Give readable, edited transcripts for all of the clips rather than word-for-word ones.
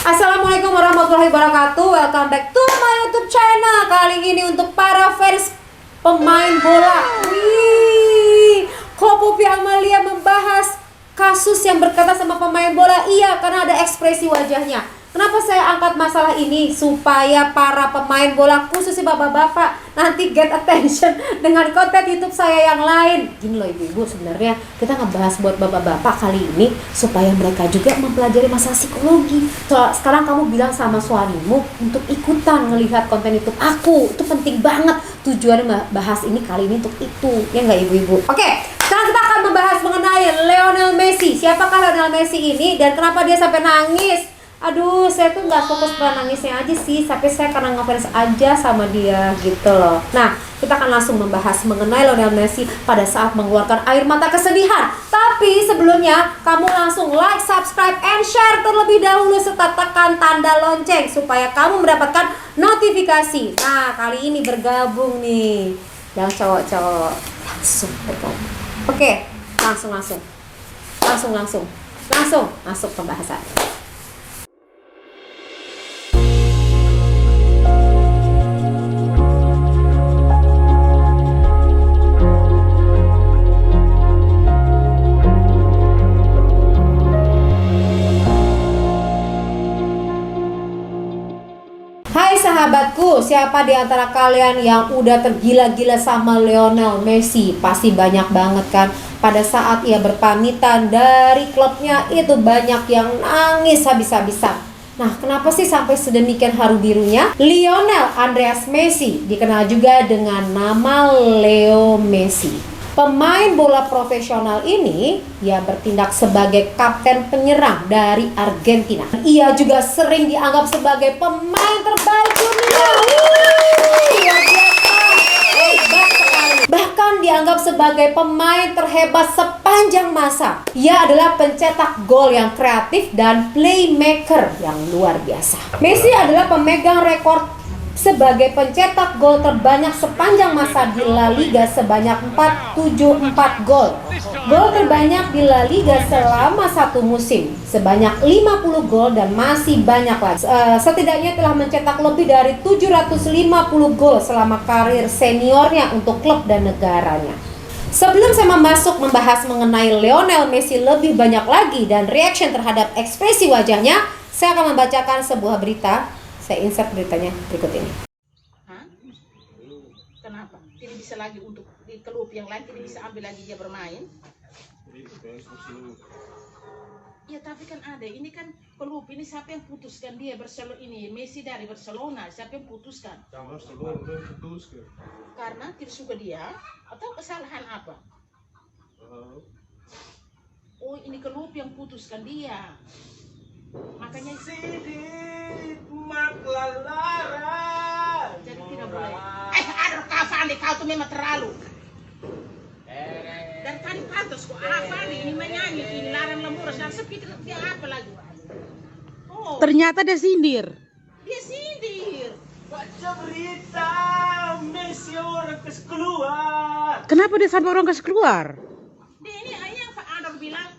Assalamualaikum warahmatullahi wabarakatuh. Welcome back to my YouTube channel. Kali ini untuk para fans pemain bola. Kok Poppy Amalia membahas kasus yang berkaitan sama pemain bola? Iya, karena ada ekspresi wajahnya. Kenapa saya angkat masalah ini? Supaya para pemain bola, khususnya bapak-bapak, nanti get attention dengan konten YouTube saya yang lain. Gini loh ibu-ibu, sebenarnya kita ngebahas buat bapak-bapak kali ini supaya mereka juga mempelajari masalah psikologi. Sekarang kamu bilang sama suamimu untuk ikutan ngelihat konten YouTube aku. Itu penting banget. Tujuannya bahas ini kali ini untuk itu. Ya nggak ibu-ibu? Oke, sekarang kita akan membahas mengenai Lionel Messi. Siapakah Lionel Messi ini dan kenapa dia sampai nangis? Aduh, saya tuh nggak fokus pada nangisnya aja sih, tapi saya karena ngefans aja sama dia gitu loh. Nah, kita akan langsung membahas mengenai Lionel Messi pada saat mengeluarkan air mata kesedihan. Tapi sebelumnya, kamu langsung like, subscribe, and share terlebih dahulu serta tekan tanda lonceng supaya kamu mendapatkan notifikasi. Nah, kali ini bergabung nih yang cowok-cowok langsung bergabung. Oke, langsung masuk pembahasan. Sahabatku, siapa di antara kalian yang udah tergila-gila sama Lionel Messi? Pasti banyak banget kan. Pada saat ia berpamitan dari klubnya itu banyak yang nangis habis-habisan. Nah, kenapa sih sampai sedemikian haru birunya? Lionel Andreas Messi dikenal juga dengan nama Leo Messi. Pemain bola profesional ini ia bertindak sebagai kapten penyerang dari Argentina. Ia juga sering dianggap sebagai pemain terbaik dunia. Hebat sekali. Bahkan dianggap sebagai pemain terhebat sepanjang masa. Ia adalah pencetak gol yang kreatif dan playmaker yang luar biasa. Messi adalah pemegang rekor sebagai pencetak gol terbanyak sepanjang masa di La Liga sebanyak 474 gol. Gol terbanyak di La Liga selama satu musim sebanyak 50 gol dan masih banyak lagi. Setidaknya telah mencetak lebih dari 750 gol selama karir seniornya untuk klub dan negaranya. Sebelum saya membahas mengenai Lionel Messi lebih banyak lagi dan reaction terhadap ekspresi wajahnya, saya akan membacakan sebuah berita. Saya insert beritanya berikut ini. Hah? Kenapa? Tidak bisa lagi untuk di klub yang lain, tidak bisa ambil lagi dia bermain? Ya tapi kan ada, ini kan klub ini siapa yang putuskan dia Barcelona ini? Messi dari Barcelona, siapa yang putuskan? Barcelona putuskan. Karena tidak suka dia atau kesalahan apa? Oh ini klub yang putuskan dia. Makanya jadi tidak boleh. Aduh Cavani, kau tuh memang terlalu. Dan tadi pantas kok Cavani ini menyanyi ini larang lembur dan sepi dia apa lagi? Oh, ternyata dia sindir. Dia sindir. Baca berita Messi orang kasih keluar. Kenapa dia sampai orang kasih keluar? Dia ini yang Pak Ador bilang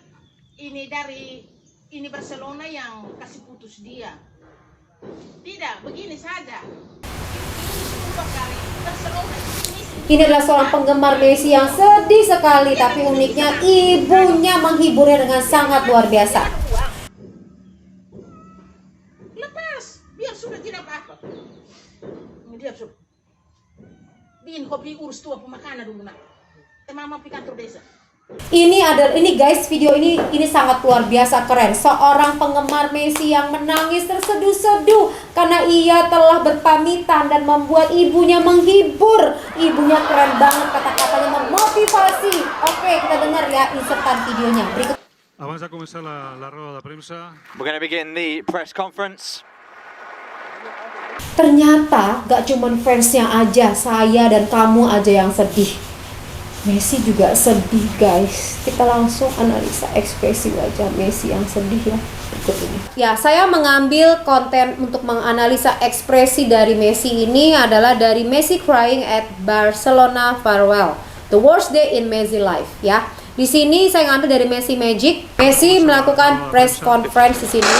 ini dari ini Barcelona yang kasih putus dia. Tidak, begini saja. Ini adalah seorang penggemar Messi yang sedih sekali, tapi uniknya ibunya menghiburnya dengan sangat luar biasa. Lepas, biar sudah tidak apa-apa. Dia sudah. Bikin kopi urus tua pemakanan dulu nak. Mama pergi kantor desa. Ini guys, video ini sangat luar biasa keren. Seorang penggemar Messi yang menangis terseduh-seduh karena ia telah berpamitan dan membuat ibunya menghibur. Ibunya keren banget, kata-katanya memotivasi. Oke, kita dengar ya insertan videonya berikut. Vamos a comenzar la rueda de prensa. We're going to begin the press conference. Ternyata gak cuman fansnya aja, saya dan kamu aja yang sedih. Messi juga sedih guys. Kita langsung analisa ekspresi wajah Messi yang sedih ya. Berikut ini. Ya, saya mengambil konten untuk menganalisa ekspresi dari Messi ini adalah dari Messi crying at Barcelona farewell. The worst day in Messi life ya. Di sini saya ngambil dari Messi Magic. Messi melakukan press conference di sini.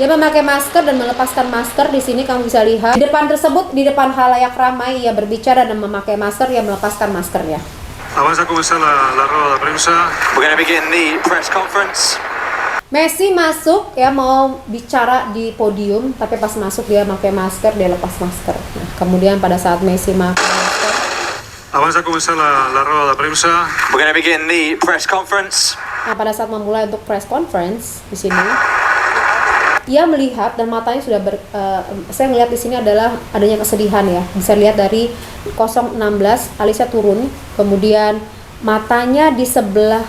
Dia memakai masker dan melepaskan masker. Di sini kamu bisa lihat di depan tersebut, di depan halayak ramai, ia berbicara dan memakai masker, ia melepaskan maskernya. Avanza a comenzar la rueda de prensa. We're going to begin the press conference. Messi masuk ya, mau bicara di podium, tapi pas masuk dia pakai masker, dia lepas masker. Nah, kemudian pada saat Messi pakai masker, Avanza a comenzar la rueda de prensa. We're going to begin the press conference. nah pada saat memulai untuk press conference di sini, ia melihat dan matanya sudah saya melihat di sini adalah adanya kesedihan ya. Bisa lihat dari 016 Alicia turun, kemudian matanya di sebelah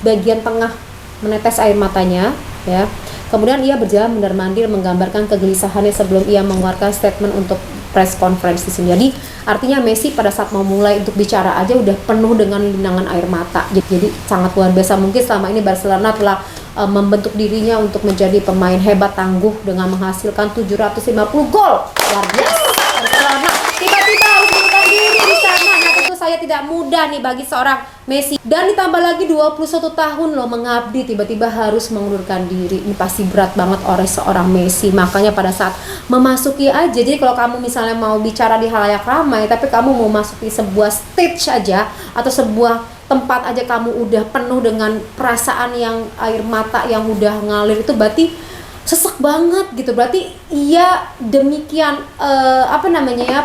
bagian tengah menetes air matanya ya. Kemudian ia berjalan mondar-mandir menggambarkan kegelisahannya sebelum ia mengeluarkan statement untuk press conference di sini. Jadi artinya Messi pada saat mau mulai untuk bicara aja udah penuh dengan linangan air mata. Jadi sangat luar biasa. Mungkin selama ini Barcelona telah membentuk dirinya untuk menjadi pemain hebat tangguh dengan menghasilkan 750 gol. Luar biasa. Barcelona tiba-tiba harus mengundurkan diri di sana. Nah, tentu saya tidak mudah nih bagi seorang Messi. Dan ditambah lagi 21 tahun loh mengabdi, tiba-tiba harus mengundurkan diri. Ini pasti berat banget oleh seorang Messi. Makanya pada saat memasuki aja, jadi kalau kamu misalnya mau bicara di halayak ramai, tapi kamu mau masuki sebuah stage aja atau sebuah tempat aja kamu udah penuh dengan perasaan yang air mata yang udah ngalir, itu berarti sesek banget gitu. Berarti iya demikian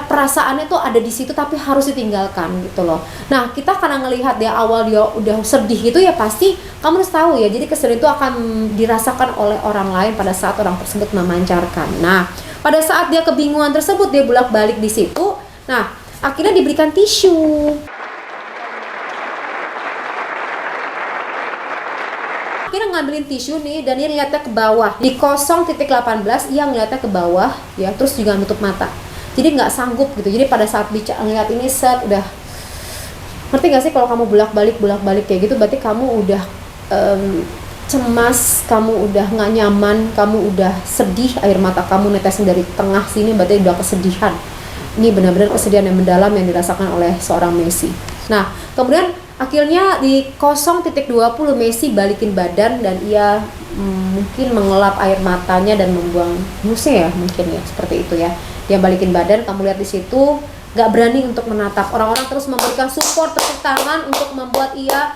perasaannya tuh ada di situ tapi harus ditinggalkan gitu loh. Nah, kita karena ngelihat dia awal dia udah sedih gitu ya, pasti kamu harus tahu ya. Jadi kesedihan itu akan dirasakan oleh orang lain pada saat orang tersebut memancarkan. Nah, pada saat dia kebingungan tersebut, dia bolak-balik di situ. Nah, akhirnya diberikan tisu. Akhirnya ngambilin tisu nih dan dia ngeliatnya ke bawah di 0.18 ia ngeliatnya ke bawah ya, terus juga nutup mata, jadi nggak sanggup gitu. Jadi pada saat bicara ngeliat ini set udah, ngerti nggak sih kalau kamu bolak-balik kayak gitu, berarti kamu udah cemas, kamu udah nggak nyaman, kamu udah sedih, air mata kamu netesin dari tengah sini, berarti udah kesedihan. Ini benar-benar kesedihan yang mendalam yang dirasakan oleh seorang Messi. Nah, kemudian akhirnya di 0.20 Messi balikin badan dan ia mungkin mengelap air matanya dan membuang musik ya, mungkin ya seperti itu ya. Dia balikin badan, kamu lihat di situ nggak berani untuk menatap. Orang-orang terus memberikan support, tepuk tangan untuk membuat ia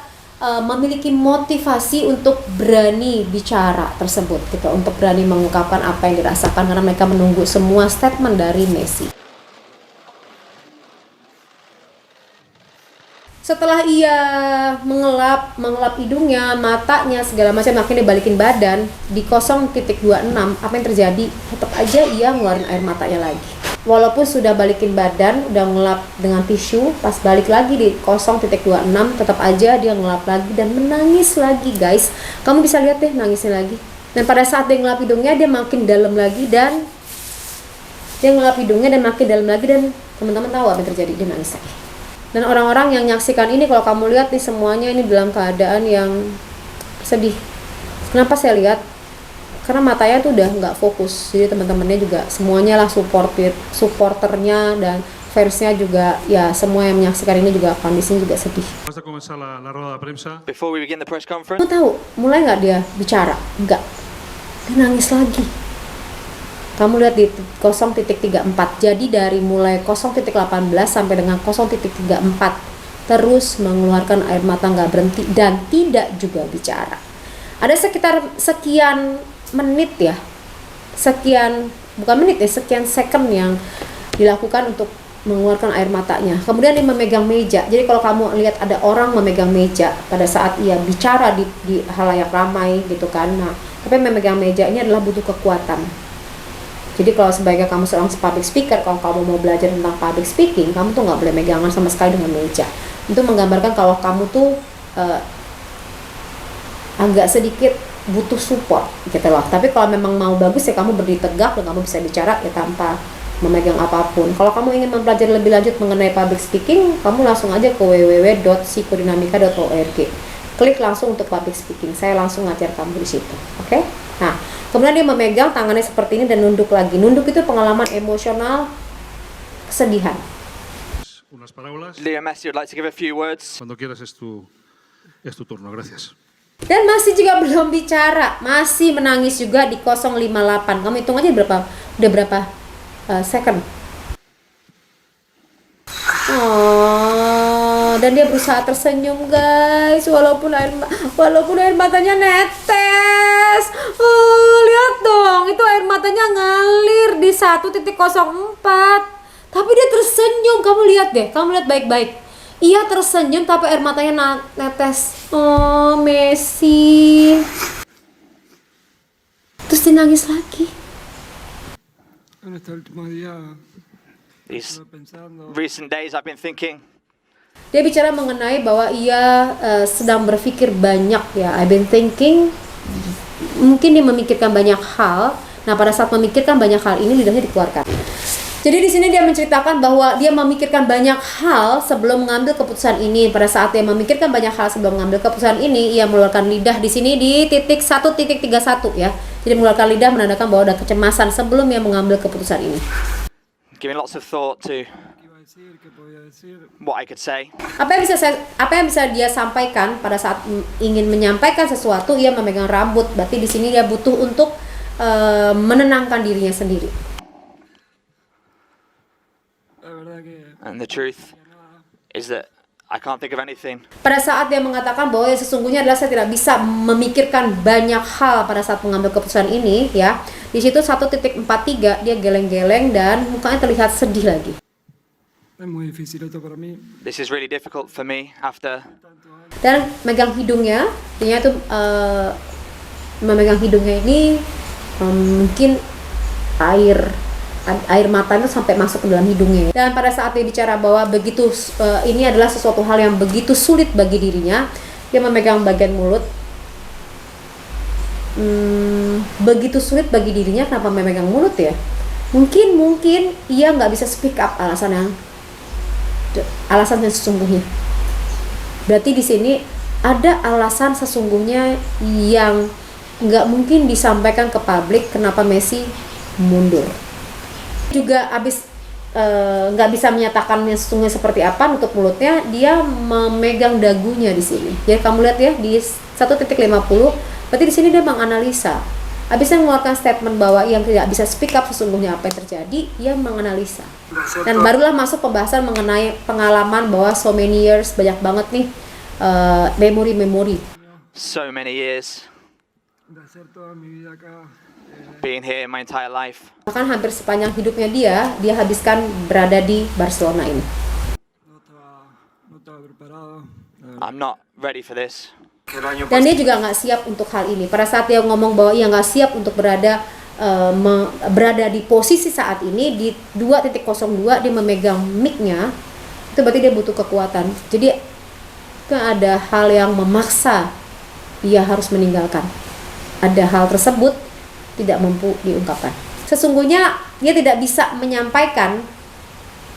memiliki motivasi untuk berani bicara tersebut gitu, untuk berani mengungkapkan apa yang dirasakan karena mereka menunggu semua statement dari Messi. Setelah ia mengelap hidungnya, matanya, segala macam, akhirnya balikin badan di 0.26. Apa yang terjadi? Tetap aja ia ngeluarin air matanya lagi. Walaupun sudah balikin badan, udah ngelap dengan tisu, pas balik lagi di 0.26, tetap aja dia ngelap lagi dan menangis lagi, guys. Kamu bisa lihat deh nangisnya lagi. Dan pada saat dia ngelap hidungnya, dia makin dalam lagi dan dia ngelap hidungnya dan makin dalam lagi, dan teman-teman tahu apa yang terjadi, dia nangis lagi. Dan orang-orang yang menyaksikan ini, kalau kamu lihat nih semuanya ini dalam keadaan yang sedih. Kenapa saya lihat? Karena matanya tuh udah nggak fokus. Jadi teman-temannya juga semuanya lah supporternya dan fansnya juga ya, semua yang menyaksikan ini juga kondisinya juga sedih. Avanza a comenzar la rueda de prensa. Before we begin the press conference. Kamu tahu mulai nggak dia bicara? Nggak. Dia nangis lagi. Kamu lihat di 0.34. Jadi dari mulai 0.18 sampai dengan 0.34 terus mengeluarkan air mata nggak berhenti dan tidak juga bicara. Ada sekitar sekian menit ya, sekian second yang dilakukan untuk mengeluarkan air matanya. Kemudian dia memegang meja. Jadi kalau kamu lihat ada orang memegang meja pada saat ia bicara di halayak ramai gitu kan. Nah, tapi memegang meja ini adalah butuh kekuatan. Jadi kalau sebagai kamu seorang public speaker, kalau kamu mau belajar tentang public speaking, kamu tuh nggak boleh megangan sama sekali dengan meja. Itu menggambarkan kalau kamu tuh agak sedikit butuh support gitu loh. Tapi kalau memang mau bagus ya kamu berdiri tegak dan kamu bisa bicara ya tanpa memegang apapun. Kalau kamu ingin mempelajari lebih lanjut mengenai public speaking, kamu langsung aja ke www.psikodinamika.org. Klik langsung untuk public speaking. Saya langsung ngajar kamu di situ. Oke? Nah, kemudian dia memegang tangannya seperti ini dan nunduk lagi. Nunduk itu pengalaman emosional kesedihan. Unas palabras. Leo Messi would like to give a few words. Cuando quieras es tu turno. Gracias. Dan masih juga belum bicara, masih menangis juga di 058. Kamu hitung aja udah berapa second. Oh, dan dia berusaha tersenyum guys, walaupun air matanya netes. Oh, lihat dong, itu air matanya ngalir di 1.04. Tapi dia tersenyum, kamu lihat deh, kamu lihat baik-baik. Ia tersenyum tapi air matanya netes. Oh, Messi. Terus dia nangis lagi. These recent days I've been thinking, Dia bicara mengenai bahwa ia sedang berpikir banyak ya. I've been thinking, mungkin dia memikirkan banyak hal. Nah, pada saat memikirkan banyak hal ini lidahnya dikeluarkan. Jadi di sini dia menceritakan bahwa dia memikirkan banyak hal sebelum mengambil keputusan ini. Pada saat dia memikirkan banyak hal sebelum mengambil keputusan ini, ia mengeluarkan lidah di sini di titik 1.31 ya. Jadi mengeluarkan lidah menandakan bahwa ada kecemasan sebelum ia mengambil keputusan ini. giving lots of thought to what I could say. Apa yang bisa dia sampaikan pada saat ingin menyampaikan sesuatu, ia memegang rambut. Berarti di sini dia butuh untuk menenangkan dirinya sendiri. And the truth is that I can't think of anything. Pada saat dia mengatakan bahwa ya sesungguhnya adalah saya tidak bisa memikirkan banyak hal pada saat mengambil keputusan ini ya. Di situ 1.43 dia geleng-geleng dan mukanya terlihat sedih lagi. This is really difficult for me after Dan megang hidungnya, artinya itu memegang hidungnya ini mungkin air matanya sampai masuk ke dalam hidungnya. Dan pada saat dia bicara bahwa begitu ini adalah sesuatu hal yang begitu sulit bagi dirinya, dia memegang bagian mulut. Begitu sulit bagi dirinya, kenapa memegang mulut ya? Mungkin ia nggak bisa speak up alasannya sesungguhnya. Berarti di sini ada alasan sesungguhnya yang nggak mungkin disampaikan ke publik kenapa Messi mundur. Juga abis nggak bisa menyatakannya sesungguhnya seperti apa untuk mulutnya, dia memegang dagunya di sini. Jadi kamu lihat ya di 1.50, berarti di sini dia menganalisa. Abisnya mengeluarkan statement bahwa yang tidak bisa speak up sesungguhnya apa yang terjadi, ia menganalisa. Dan barulah masuk pembahasan mengenai pengalaman bahwa so many years, banyak banget nih memori. so many years being here my entire life. Bahkan hampir sepanjang hidupnya dia habiskan berada di Barcelona ini. I'm not ready for this. Dan dia juga nggak siap untuk hal ini. Pada saat dia ngomong bahwa ia nggak siap untuk berada di posisi saat ini di 2.02, dia memegang mic-nya, itu berarti dia butuh kekuatan. Jadi ada hal yang memaksa dia harus meninggalkan. Ada hal tersebut tidak mampu diungkapkan. Sesungguhnya dia tidak bisa menyampaikan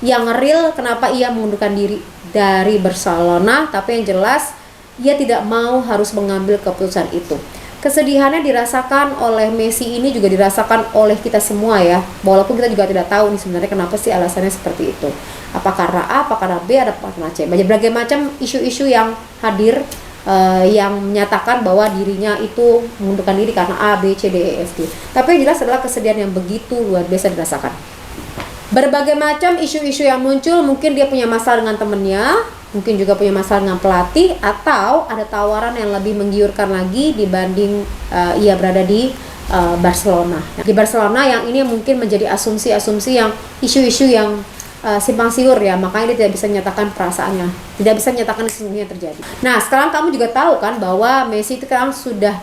yang real kenapa ia mengundurkan diri dari Barcelona, tapi yang jelas ia tidak mau harus mengambil keputusan itu. Kesedihannya dirasakan oleh Messi ini juga dirasakan oleh kita semua ya. Walaupun kita juga tidak tahu nih sebenarnya kenapa sih alasannya seperti itu. Apa karena A, apa karena B, ada apa karena C. Berbagai macam isu-isu yang hadir yang menyatakan bahwa dirinya itu mengundurkan diri karena A, B, C, D, E, F, G. Tapi yang jelas adalah kesedihan yang begitu luar biasa dirasakan. Berbagai macam isu-isu yang muncul, mungkin dia punya masalah dengan temennya, mungkin juga punya masalah dengan pelatih, atau ada tawaran yang lebih menggiurkan lagi dibanding ia berada di Barcelona. Di Barcelona yang ini mungkin menjadi asumsi-asumsi yang isu-isu yang simpang siur ya, makanya dia tidak bisa menyatakan perasaannya, tidak bisa menyatakan sesungguhnya terjadi. Nah, sekarang kamu juga tahu kan bahwa Messi itu sekarang sudah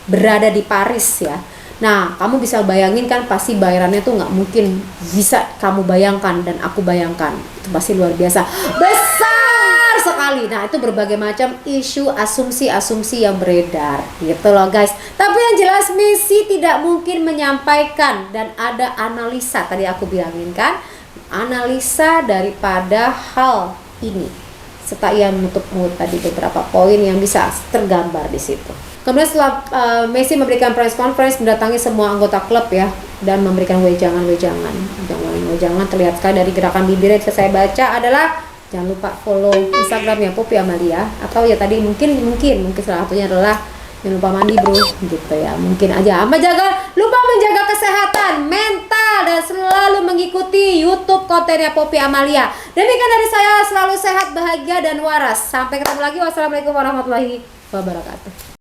berada di Paris ya. Nah, kamu bisa bayangin kan pasti bayarannya tuh nggak mungkin bisa kamu bayangkan dan aku bayangkan. Itu pasti luar biasa besar sekali. Nah, itu berbagai macam isu, asumsi-asumsi yang beredar gitu loh guys. Tapi yang jelas Messi tidak mungkin menyampaikan, dan ada analisa tadi aku bilangin kan, analisa daripada hal ini. Serta ia menutup mulut tadi beberapa poin yang bisa tergambar di situ. Kemudian setelah Messi memberikan press conference, mendatangi semua anggota klub ya, dan memberikan wejangan terlihat sekali dari gerakan bibirnya bisa saya baca adalah Jangan lupa follow Instagramnya Poppy Amalia, atau ya tadi mungkin salah satunya adalah jangan lupa mandi bro, gitu ya. Mungkin aja lupa menjaga kesehatan mental dan selalu mengikuti YouTube kontennya Poppy Amalia. Demikian dari saya, selalu sehat, bahagia dan waras. Sampai ketemu lagi. Wassalamualaikum warahmatullahi wabarakatuh.